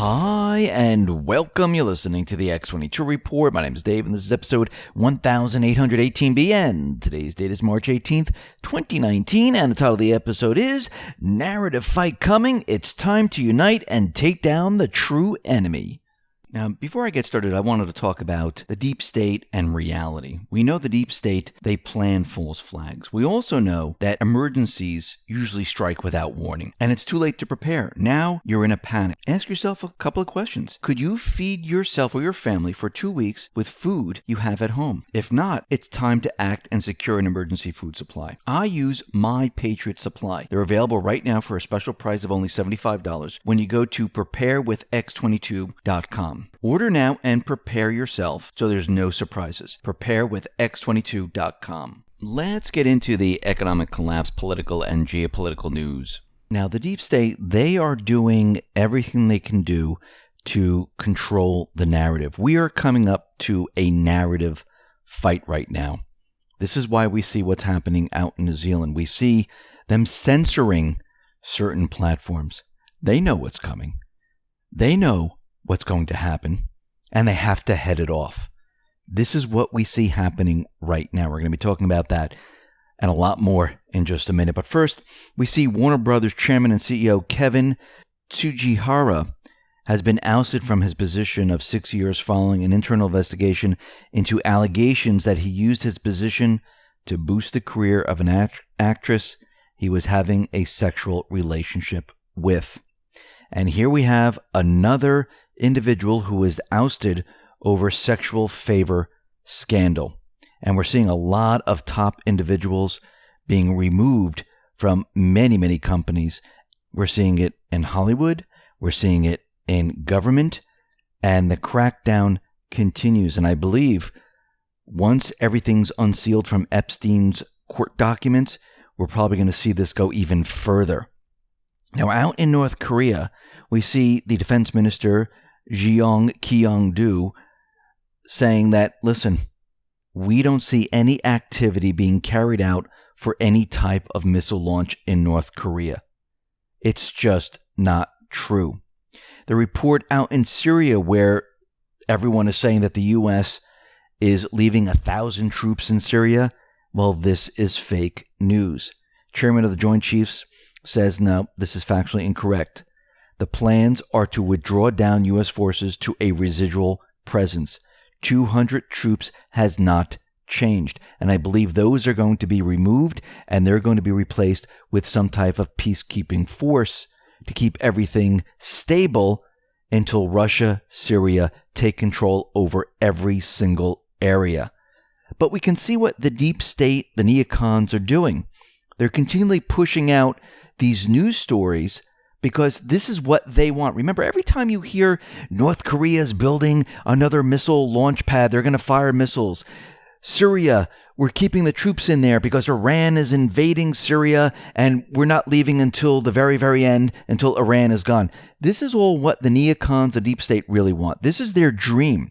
Hi, and welcome. You're listening to the X22 Report. My name is Dave, and this is episode 1818B, and today's date is March 18th, 2019, and the title of the episode is Narrative Fight Coming. It's time to unite and take down the true enemy. Now, before I get started, I wanted to talk about the deep state and reality. We know the deep state, they plan false flags. We also know that emergencies usually strike without warning, and it's too late to prepare. Now you're in a panic. Ask yourself a couple of questions. Could you feed yourself or your family for 2 weeks with food you have at home? If not, it's time to act and secure an emergency food supply. I use my Patriot Supply. They're available right now for a special price of only $75 when you go to preparewithx22.com. Order now and prepare yourself so there's no surprises. Preparewithx22.com. Let's get into the economic collapse, political and geopolitical news. Now, the deep state, they are doing everything they can do to control the narrative. We are coming up to a narrative fight right now. This is why we see what's happening out in New Zealand. We see them censoring certain platforms. They know what's coming. They know what's going to happen, and they have to head it off. This is what we see happening right now. We're going to be talking about that and a lot more in just a minute. But first, we see Warner Brothers Chairman and CEO Kevin Tsujihara has been ousted from his position of 6 years following an internal investigation into allegations that he used his position to boost the career of an actress he was having a sexual relationship with. And here we have another individual who was ousted over sexual favor scandal. And we're seeing a lot of top individuals being removed from many, many companies. We're seeing it in Hollywood. We're seeing it in government. And the crackdown continues. And I believe once everything's unsealed from Epstein's court documents, we're probably going to see this go even further. Now, out in North Korea, we see the defense minister, Jeong Kyung-do, saying that, listen, we don't see any activity being carried out for any type of missile launch in North Korea. It's just not true. The report out in Syria where everyone is saying that the U.S. is leaving 1,000 troops in Syria, well, this is fake news. Chairman of the Joint Chiefs says, no, this is factually incorrect. The plans are to withdraw down U.S. forces to a residual presence. 200 troops has not changed. And I believe those are going to be removed and they're going to be replaced with some type of peacekeeping force to keep everything stable until Russia, Syria take control over every single area. But we can see what the deep state, the neocons, are doing. They're continually pushing out these news stories because this is what they want. Remember, every time you hear North Korea is building another missile launch pad, they're going to fire missiles. Syria, we're keeping the troops in there because Iran is invading Syria and we're not leaving until the very, very end, until Iran is gone. This is all what the neocons, the deep state, really want. This is their dream.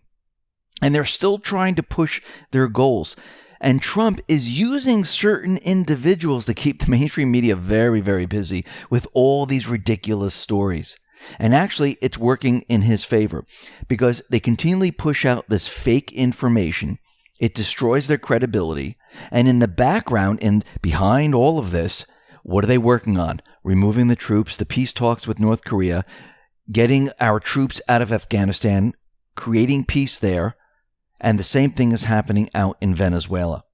And they're still trying to push their goals. And Trump is using certain individuals to keep the mainstream media very, very busy with all these ridiculous stories. And actually, it's working in his favor because they continually push out this fake information. It destroys their credibility. And in the background, and behind all of this, what are they working on? Removing the troops, the peace talks with North Korea, getting our troops out of Afghanistan, creating peace there. And the same thing is happening out in Venezuela.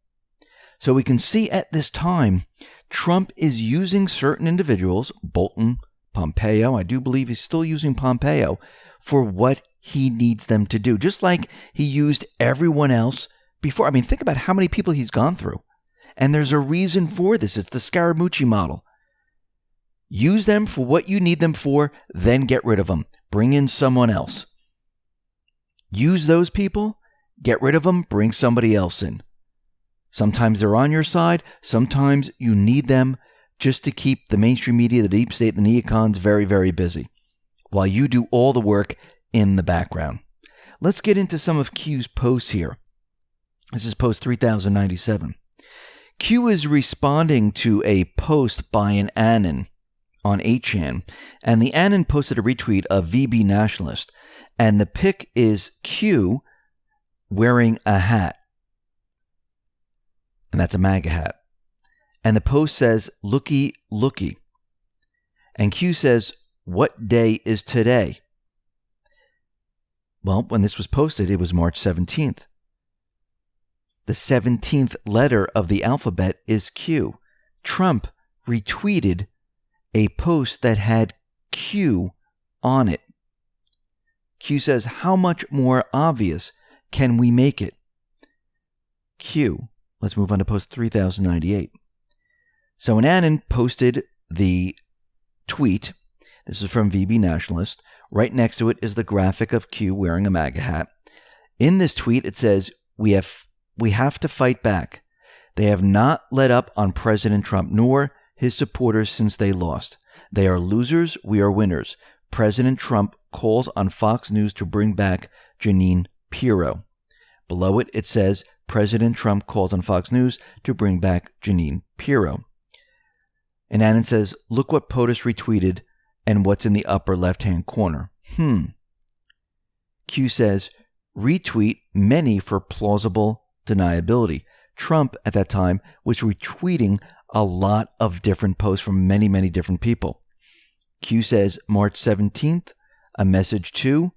So we can see at this time, Trump is using certain individuals, Bolton, Pompeo, I do believe he's still using Pompeo, for what he needs them to do. Just like he used everyone else before. I mean, think about how many people he's gone through. And there's a reason for this. It's the Scaramucci model. Use them for what you need them for, then get rid of them. Bring in someone else. Use those people. Get rid of them, bring somebody else in. Sometimes they're on your side. Sometimes you need them just to keep the mainstream media, the deep state, the neocons very, very busy while you do all the work in the background. Let's get into some of Q's posts here. This is post 3097. Q is responding to a post by an anon on 8chan, and the Annan posted a retweet of VB Nationalist, and the pic is Q wearing a hat, and that's a MAGA hat. And the post says, "Looky, looky." And Q says, "What day is today?" Well, when this was posted, it was March 17th. The 17th letter of the alphabet is Q. Trump retweeted a post that had Q on it. Q says, "How much more obvious can we make it?" Q. Let's move on to post 3098. So when Annan posted the tweet, this is from VB Nationalist, right next to it is the graphic of Q wearing a MAGA hat. In this tweet, it says, we have to fight back. They have not let up on President Trump nor his supporters since they lost. They are losers. We are winners. President Trump calls on Fox News to bring back Jeanine Pirro. Below it, it says, President Trump calls on Fox News to bring back Jeanine Pirro. And Annan says, look what POTUS retweeted and what's in the upper left-hand corner. Q says, retweet many for plausible deniability. Trump, at that time, was retweeting a lot of different posts from many, many different people. Q says, March 17th, a message to,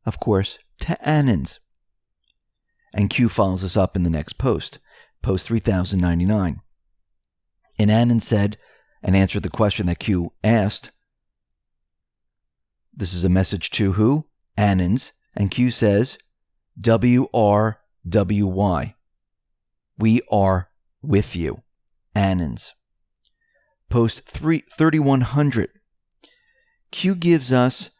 of course, to Annan's. And Q follows this up in the next post, post 3099. And Annan said, and answered the question that Q asked, this is a message to who? Annan's. And Q says, WRWY. We are with you. Annan's. Post 3100. Q gives us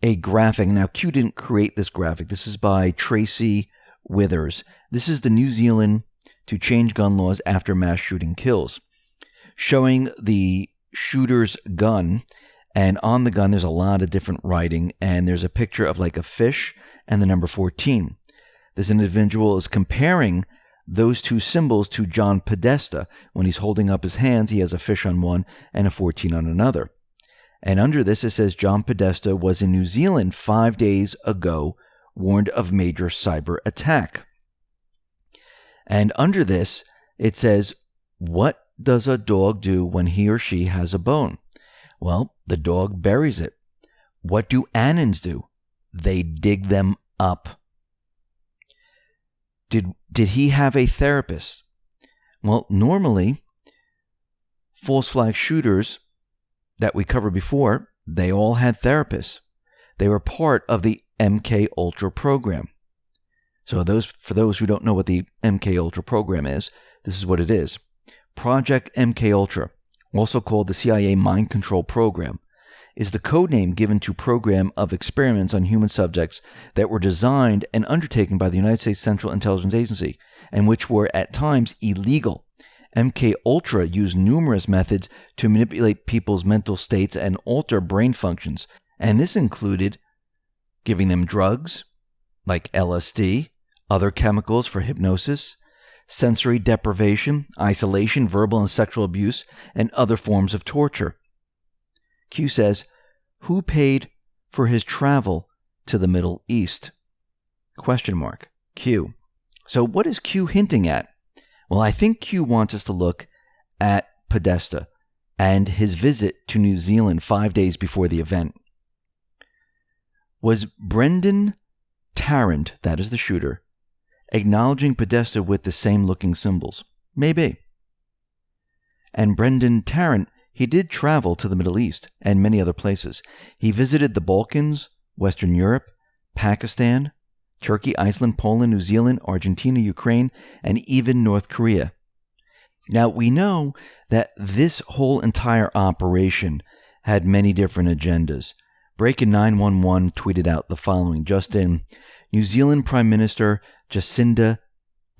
a graphic. Now, Q didn't create this graphic. This is by Tracy Withers. This is the New Zealand to change gun laws after mass shooting kills, showing the shooter's gun. And on the gun, there's a lot of different writing, and there's a picture of like a fish and the number 14. This individual is comparing those two symbols to John Podesta. When he's holding up his hands, he has a fish on one and a 14 on another. And under this, it says John Podesta was in New Zealand 5 days ago, warned of major cyber attack. And under this, it says, what does a dog do when he or she has a bone? Well, the dog buries it. What do Annans do? They dig them up. Did he have a therapist? Well, normally, false flag shooters that we covered before, they all had therapists. They were part of the MK Ultra program. So for those who don't know what the MK Ultra program is, this is what it is. Project MK Ultra, also called the CIA Mind Control Program, is the code name given to program of experiments on human subjects that were designed and undertaken by the United States Central Intelligence Agency, and which were at times illegal. MK Ultra used numerous methods to manipulate people's mental states and alter brain functions, and this included giving them drugs like LSD, other chemicals for hypnosis, sensory deprivation, isolation, verbal and sexual abuse, and other forms of torture. Q says, who paid for his travel to the Middle East? Question mark. Q. So what is Q hinting at? Well, I think Q wants us to look at Podesta and his visit to New Zealand 5 days before the event. Was Brendan Tarrant, that is the shooter, acknowledging Podesta with the same looking symbols? Maybe. And Brendan Tarrant, he did travel to the Middle East and many other places. He visited the Balkans, Western Europe, Pakistan, Turkey, Iceland, Poland, New Zealand, Argentina, Ukraine, and even North Korea. Now, we know that this whole entire operation had many different agendas. Breakin' 911 tweeted out the following. Just in, New Zealand Prime Minister Jacinda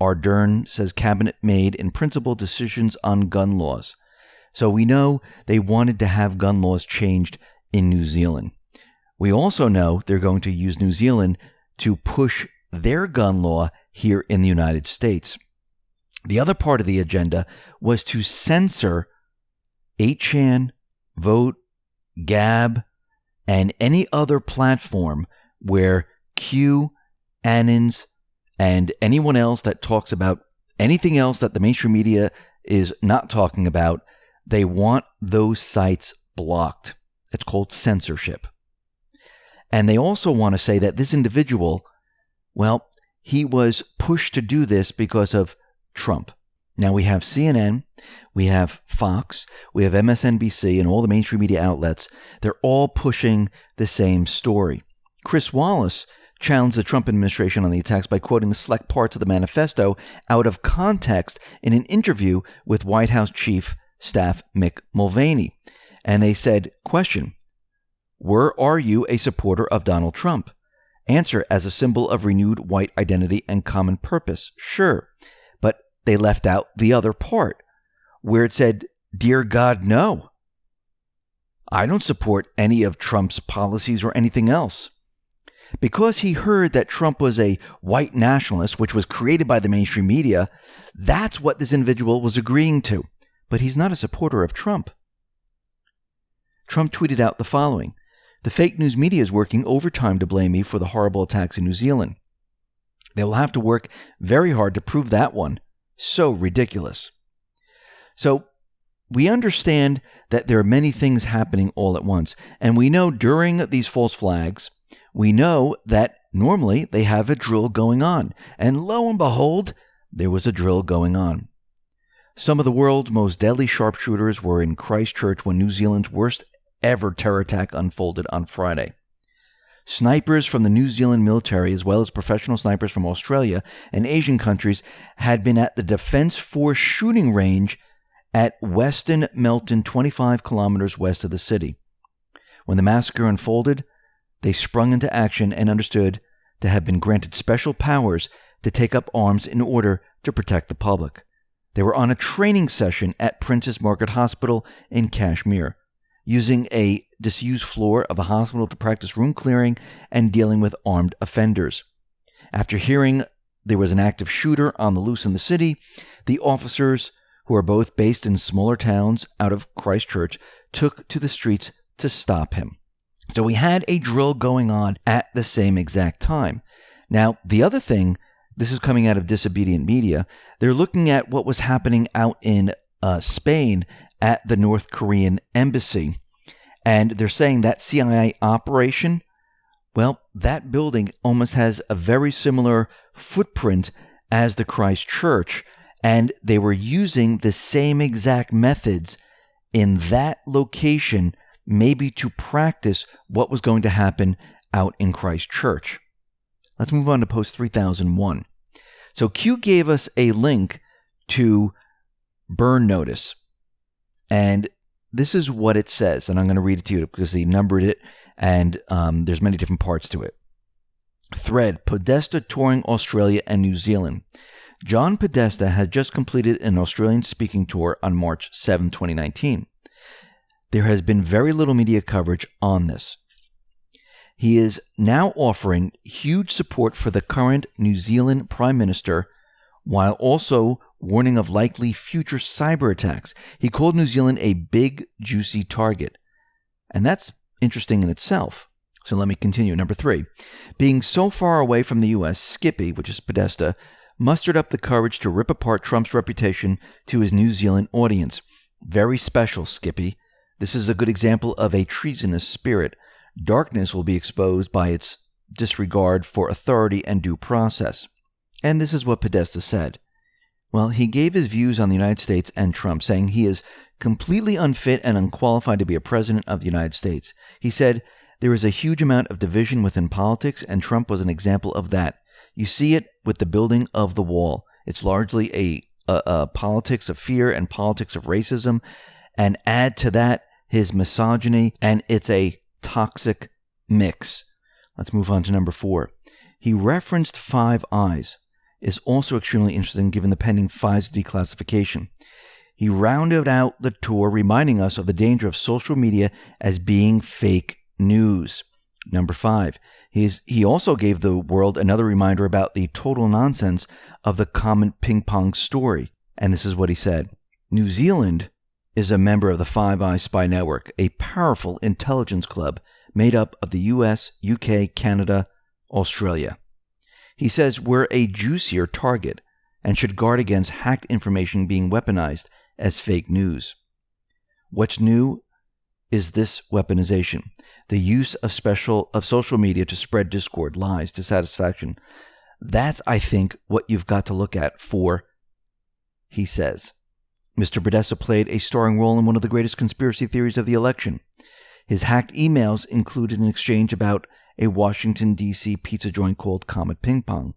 Ardern says cabinet made in principle decisions on gun laws. So we know they wanted to have gun laws changed in New Zealand. We also know they're going to use New Zealand to push their gun law here in the United States. The other part of the agenda was to censor 8chan, Vote, Gab, and any other platform where Q, Annans, and anyone else that talks about anything else that the mainstream media is not talking about, they want those sites blocked. It's called censorship. And they also want to say that this individual, well, he was pushed to do this because of Trump. Now we have CNN, we have Fox, we have MSNBC, and all the mainstream media outlets. They're all pushing the same story. Chris Wallace challenged the Trump administration on the attacks by quoting the select parts of the manifesto out of context in an interview with White House Chief Staff Mick Mulvaney. And they said, question, are you a supporter of Donald Trump? Answer, as a symbol of renewed white identity and common purpose. Sure. But they left out the other part where it said, dear God, no. I don't support any of Trump's policies or anything else. Because he heard that Trump was a white nationalist, which was created by the mainstream media, that's what this individual was agreeing to. But he's not a supporter of Trump. Trump tweeted out the following: the fake news media is working overtime to blame me for the horrible attacks in New Zealand. They will have to work very hard to prove that one. So ridiculous. So we understand that there are many things happening all at once. And we know during these false flags, we know that normally they have a drill going on. And lo and behold, there was a drill going on. Some of the world's most deadly sharpshooters were in Christchurch when New Zealand's worst ever terror attack unfolded on Friday. Snipers from the New Zealand military, as well as professional snipers from Australia and Asian countries, had been at the Defence Force shooting range at Weston Melton, 25 kilometers west of the city. When the massacre unfolded, they sprung into action and understood to have been granted special powers to take up arms in order to protect the public. They were on a training session at Princess Margaret Hospital in Kashmir, using a disused floor of the hospital to practice room clearing and dealing with armed offenders. After hearing there was an active shooter on the loose in the city, the officers, who are both based in smaller towns out of Christchurch, took to the streets to stop him. So we had a drill going on at the same exact time. Now, the other thing, this is coming out of disobedient media, they're looking at what was happening out in Spain at the North Korean embassy. And they're saying that CIA operation, well, that building almost has a very similar footprint as the Christchurch. And they were using the same exact methods in that location, maybe to practice what was going to happen out in Christchurch. Let's move on to post 3001. So Q gave us a link to burn notice. And this is what it says. And I'm going to read it to you because he numbered it, and there's many different parts to it. Thread, Podesta touring Australia and New Zealand. John Podesta had just completed an Australian speaking tour on March 7, 2019. There has been very little media coverage on this. He is now offering huge support for the current New Zealand Prime Minister, while also warning of likely future cyber attacks. He called New Zealand a big, juicy target. And that's interesting in itself. So let me continue. Number 3. Being so far away from the U.S., Skippy, which is Podesta, mustered up the courage to rip apart Trump's reputation to his New Zealand audience. Very special, Skippy. This is a good example of a treasonous spirit. Darkness will be exposed by its disregard for authority and due process. And this is what Podesta said. Well, he gave his views on the United States and Trump, saying he is completely unfit and unqualified to be a president of the United States. He said, there is a huge amount of division within politics, and Trump was an example of that. You see it with the building of the wall. It's largely a politics of fear and politics of racism, and add to that his misogyny, and it's a toxic mix. Let's move on to number 4. He referenced Five Eyes. Is also extremely interesting given the pending FISA declassification. He rounded out the tour reminding us of the danger of social media as being fake news. Number 5. He also gave the world another reminder about the total nonsense of the common ping pong story. And this is what he said. New Zealand is a member of the Five Eyes spy network, a powerful intelligence club made up of the US, UK, Canada, Australia. He says we're a juicier target and should guard against hacked information being weaponized as fake news. What's new is this weaponization, the use of social media to spread discord, lies, dissatisfaction. That's, I think, what you've got to look at for, he says. Mr. Podesta played a starring role in one of the greatest conspiracy theories of the election. His hacked emails included an exchange about a Washington, D.C. pizza joint called Comet Ping Pong.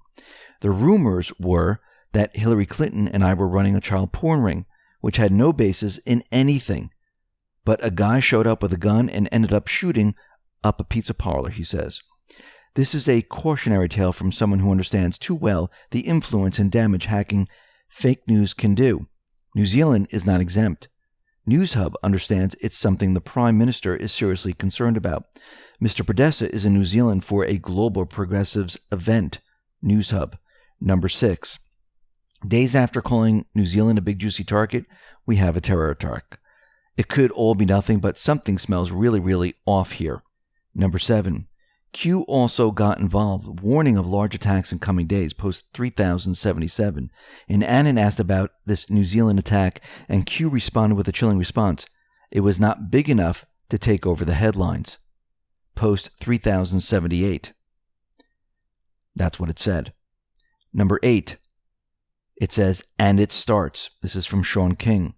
The rumors were that Hillary Clinton and I were running a child porn ring, which had no basis in anything. But a guy showed up with a gun and ended up shooting up a pizza parlor, he says. This is a cautionary tale from someone who understands too well the influence and damage hacking fake news can do. New Zealand is not exempt. NewsHub understands it's something the Prime Minister is seriously concerned about. Mr. Podesta is in New Zealand for a global progressives event. NewsHub. Number 6. Days after calling New Zealand a big juicy target, we have a terror attack. It could all be nothing, but something smells really, really off here. Number 7. Q also got involved, warning of large attacks in coming days, post 3077. And Annan asked about this New Zealand attack, and Q responded with a chilling response. It was not big enough to take over the headlines. Post 3078. That's what it said. Number 8. It says, and it starts. This is from Sean King.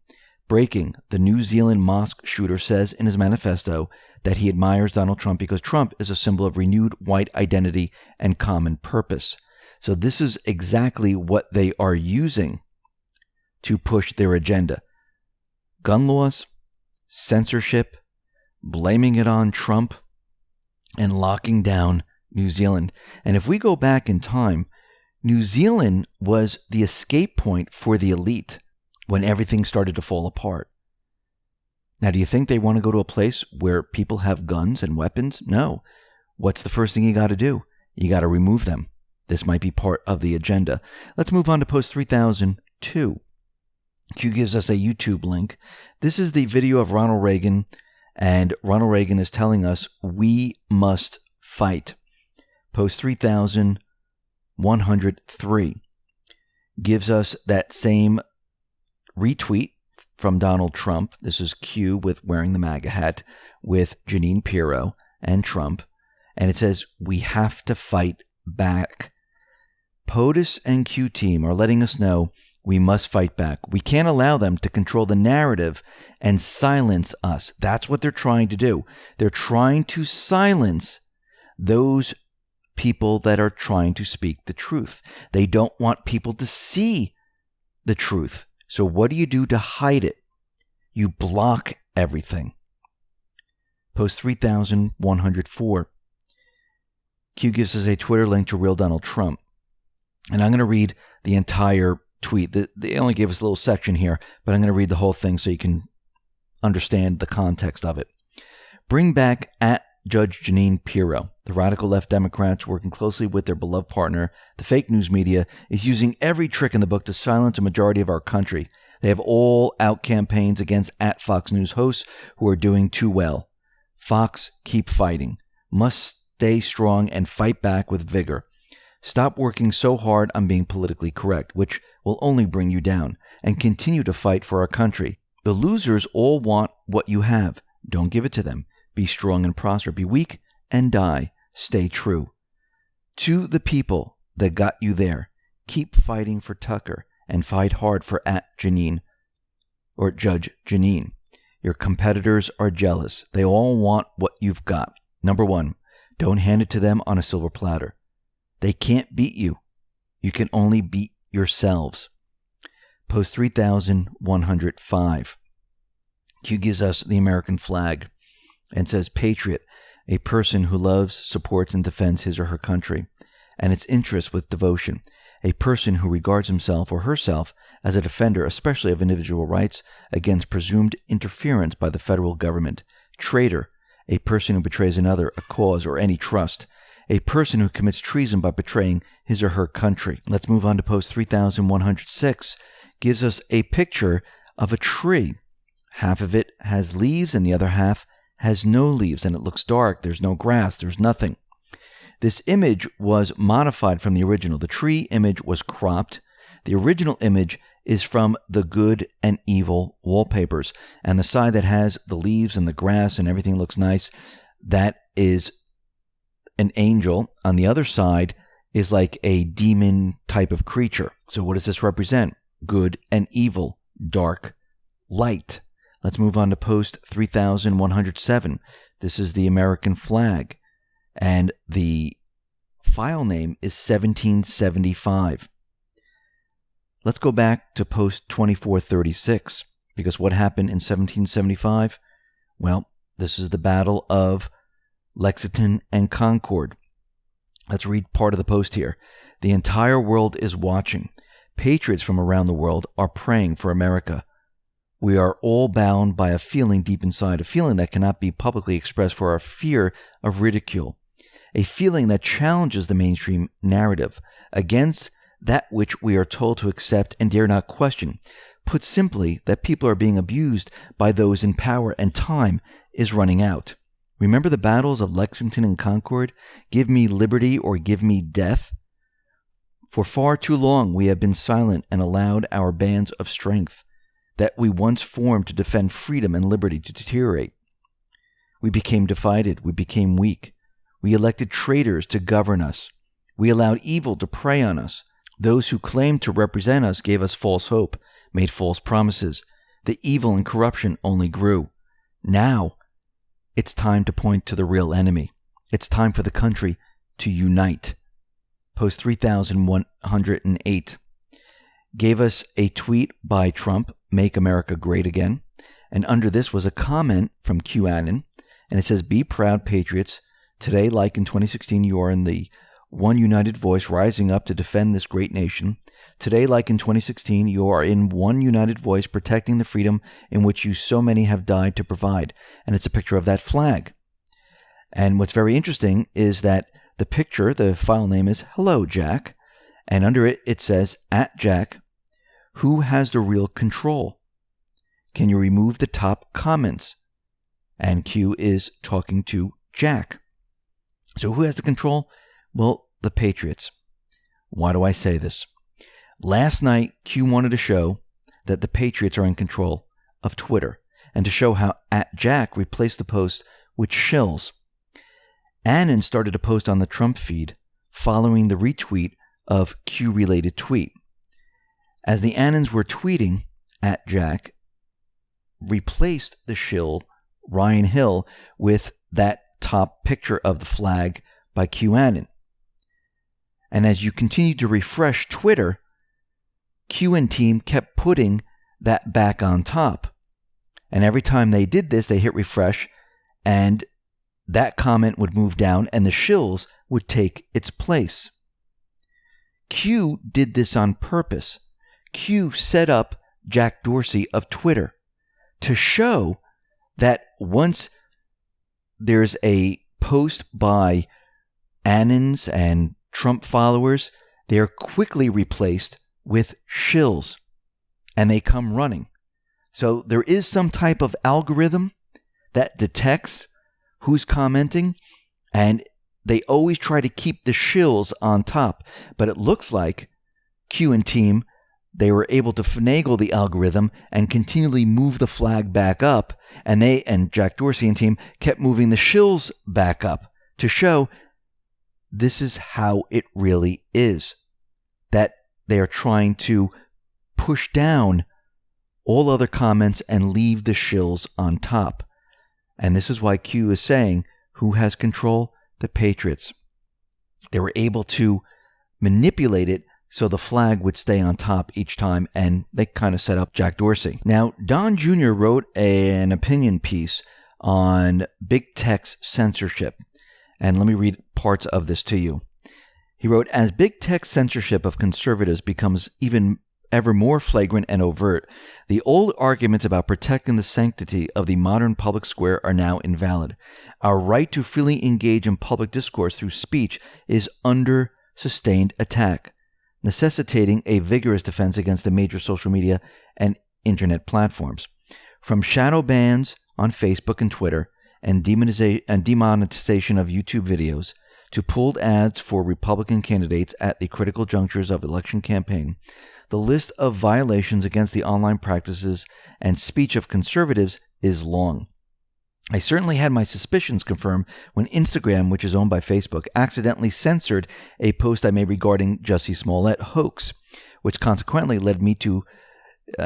Breaking, the New Zealand mosque shooter says in his manifesto that he admires Donald Trump because Trump is a symbol of renewed white identity and common purpose. So this is exactly what they are using to push their agenda. Gun laws, censorship, blaming it on Trump, and locking down New Zealand. And if we go back in time, New Zealand was the escape point for the elite when everything started to fall apart. Now, do you think they want to go to a place where people have guns and weapons? No. What's the first thing you got to do? You got to remove them. This might be part of the agenda. Let's move on to post 3002. Q gives us a YouTube link. This is the video of Ronald Reagan, and Ronald Reagan is telling us we must fight. Post 3103 gives us that same retweet from Donald Trump. This is Q with wearing the MAGA hat with Janine Pirro and Trump. And it says, we have to fight back. POTUS and Q team are letting us know we must fight back. We can't allow them to control the narrative and silence us. That's what they're trying to do. They're trying to silence those people that are trying to speak the truth. They don't want people to see the truth. So what do you do to hide it? You block everything. Post 3104. Q gives us a Twitter link to real Donald Trump. And I'm going to read the entire tweet. They only gave us a little section here, but I'm going to read the whole thing so you can understand the context of it. Bring back at Judge Janine Pirro. The radical left Democrats, working closely with their beloved partner, the fake news media, is using every trick in the book to silence a majority of our country. They have all out campaigns against at Fox News hosts who are doing too well. Fox, keep fighting. Must stay strong and fight back with vigor. Stop working so hard on being politically correct, which will only bring you down, and continue to fight for our country. The losers all want what you have. Don't give it to them. Be strong and prosper. Be weak and die. Stay true. To the people that got you there, keep fighting for Tucker and fight hard for at Janine or Judge Janine. Your competitors are jealous. They all want what you've got. Number 1, don't hand it to them on a silver platter. They can't beat you. You can only beat yourselves. Post 3105. Q gives us the American flag and says, Patriot, a person who loves, supports, and defends his or her country and its interests with devotion. A person who regards himself or herself as a defender, especially of individual rights, against presumed interference by the federal government. Traitor, a person who betrays another, a cause, or any trust. A person who commits treason by betraying his or her country. Let's move on to post 3106. Gives us a picture of a tree Half of it has leaves and the other half has no leaves, and it looks dark. There's no grass. There's nothing. This image was modified from the original. The tree image was cropped. The original image is from the good and evil wallpapers. And the side that has the leaves and the grass and everything looks nice, that is an angel. On the other side is like a demon type of creature. So what does this represent? Good and evil, dark, light. Let's move on to post 3107. This is the American flag. And the file name is 1775. Let's go back to post 2436, because what happened in 1775? Well, this is the Battle of Lexington and Concord. Let's read part of the post here. The entire world is watching. Patriots from around the world are praying for America. We are all bound by a feeling deep inside, a feeling that cannot be publicly expressed for our fear of ridicule, a feeling that challenges the mainstream narrative against that which we are told to accept and dare not question. Put simply, that people are being abused by those in power and time is running out. Remember the battles of Lexington and Concord? Give me liberty or give me death. For far too long we have been silent and allowed our bands of strength that we once formed to defend freedom and liberty to deteriorate. We became divided. We became weak. We elected traitors to govern us. We allowed evil to prey on us. Those who claimed to represent us gave us false hope, made false promises. The evil and corruption only grew. Now, it's time to point to the real enemy. It's time for the country to unite. Post 3108 gave us a tweet by Trump, "Make America Great Again." And under this was a comment from QAnon. And it says, "Be proud, patriots. Today, like in 2016, you are in the one united voice rising up to defend this great nation. Today, like in 2016, you are in one united voice protecting the freedom in which you so many have died to provide." And it's a picture of that flag. And what's very interesting is that the picture, the file name is "Hello, Jack." And under it, it says, @Jack, who has the real control? Can you remove the top comments? And Q is talking to Jack. So who has the control? Well, the Patriots. Why do I say this? Last night, Q wanted to show that the Patriots are in control of Twitter and to show how @Jack replaced the post with shills. Annan started to post on the Trump feed following the retweet of Q-related tweet. As the Annans were tweeting, @Jack replaced the shill Ryan Hill with that top picture of the flag by QAnon. And as you continue to refresh Twitter, Q and team kept putting that back on top. And every time they did this, they hit refresh, and that comment would move down, and the shills would take its place. Q did this on purpose. Q set up Jack Dorsey of Twitter to show that once there's a post by Annans and Trump followers, they're quickly replaced with shills, and they come running. So there is some type of algorithm that detects who's commenting, and they always try to keep the shills on top. But it looks like Q and team, they were able to finagle the algorithm and continually move the flag back up, and they and Jack Dorsey and team kept moving the shills back up to show this is how it really is, that they are trying to push down all other comments and leave the shills on top. And this is why Q is saying, who has control? The Patriots. They were able to manipulate it so the flag would stay on top each time, and they kind of set up Jack Dorsey. Now, Don Jr. wrote an opinion piece on big tech's censorship. And let me read parts of this to you. He wrote, "As big tech censorship of conservatives becomes even ever more flagrant and overt, the old arguments about protecting the sanctity of the modern public square are now invalid. Our right to freely engage in public discourse through speech is under sustained attack, necessitating a vigorous defense against the major social media and internet platforms. From shadow bans on Facebook and Twitter and demonetization of YouTube videos to pulled ads for Republican candidates at the critical junctures of election campaign, the list of violations against the online practices and speech of conservatives is long. I certainly had my suspicions confirmed when Instagram, which is owned by Facebook, accidentally censored a post I made regarding Jussie Smollett hoax, which consequently led me to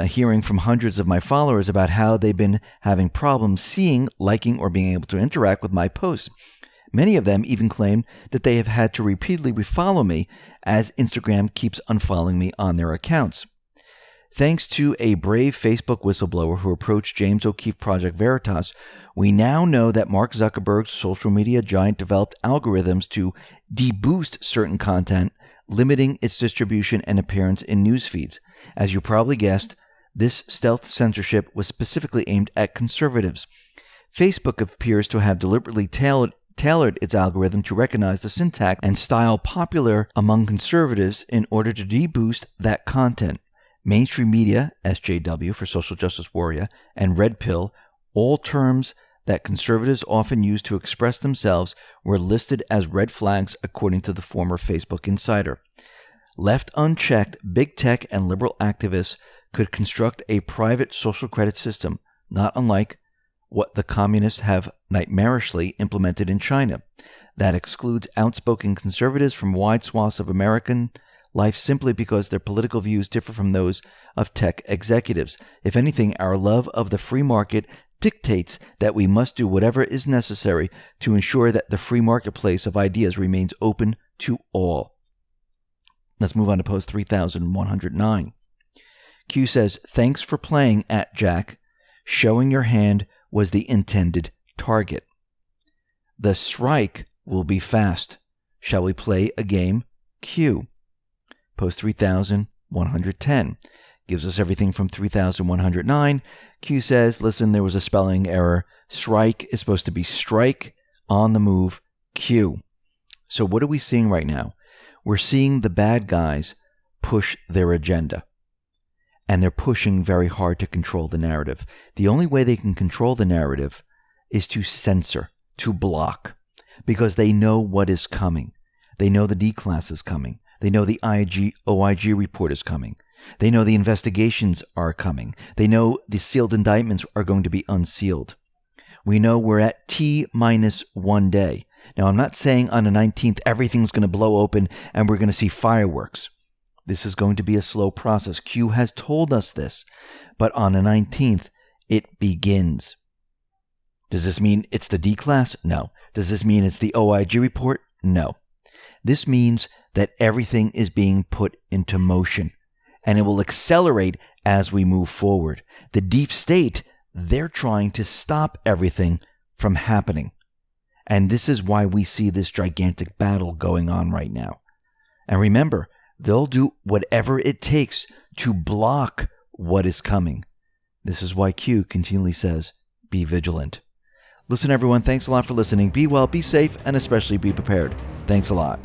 hearing from hundreds of my followers about how they've been having problems seeing, liking, or being able to interact with my posts. Many of them even claimed that they have had to repeatedly refollow me as Instagram keeps unfollowing me on their accounts. Thanks to a brave Facebook whistleblower who approached James O'Keefe Project Veritas, we now know that Mark Zuckerberg's social media giant developed algorithms to deboost certain content, limiting its distribution and appearance in news feeds. As you probably guessed, this stealth censorship was specifically aimed at conservatives. Facebook appears to have deliberately tailored its algorithm to recognize the syntax and style popular among conservatives in order to deboost that content. Mainstream media, SJW for Social Justice Warrior, and Red Pill, all terms that conservatives often use to express themselves, were listed as red flags according to the former Facebook insider. Left unchecked, big tech and liberal activists could construct a private social credit system, not unlike what the communists have nightmarishly implemented in China, that excludes outspoken conservatives from wide swaths of American life simply because their political views differ from those of tech executives. If anything, our love of the free market dictates that we must do whatever is necessary to ensure that the free marketplace of ideas remains open to all. Let's move on to post 3109. Q says, thanks for playing at Jack. Showing your hand was the intended target. The strike will be fast. Shall we play a game? Q. Post 3110 gives us everything from 3109. Q says, listen, there was a spelling error. Strike is supposed to be strike, on the move, Q. So what are we seeing right now? We're seeing the bad guys push their agenda. And they're pushing very hard to control the narrative. The only way they can control the narrative is to censor, to block, because they know what is coming. They know the D-class is coming. They know the OIG report is coming. They know the investigations are coming. They know the sealed indictments are going to be unsealed. We know we're at T-1 day. Now, I'm not saying on the 19th everything's going to blow open and we're going to see fireworks. This is going to be a slow process. Q has told us this. But on the 19th, it begins. Does this mean it's the D-class? No. Does this mean it's the OIG report? No. This means that everything is being put into motion, and it will accelerate as we move forward. The deep state, they're trying to stop everything from happening. And this is why we see this gigantic battle going on right now. And remember, they'll do whatever it takes to block what is coming. This is why Q continually says, be vigilant. Listen, everyone, thanks a lot for listening. Be well, be safe, and especially be prepared. Thanks a lot.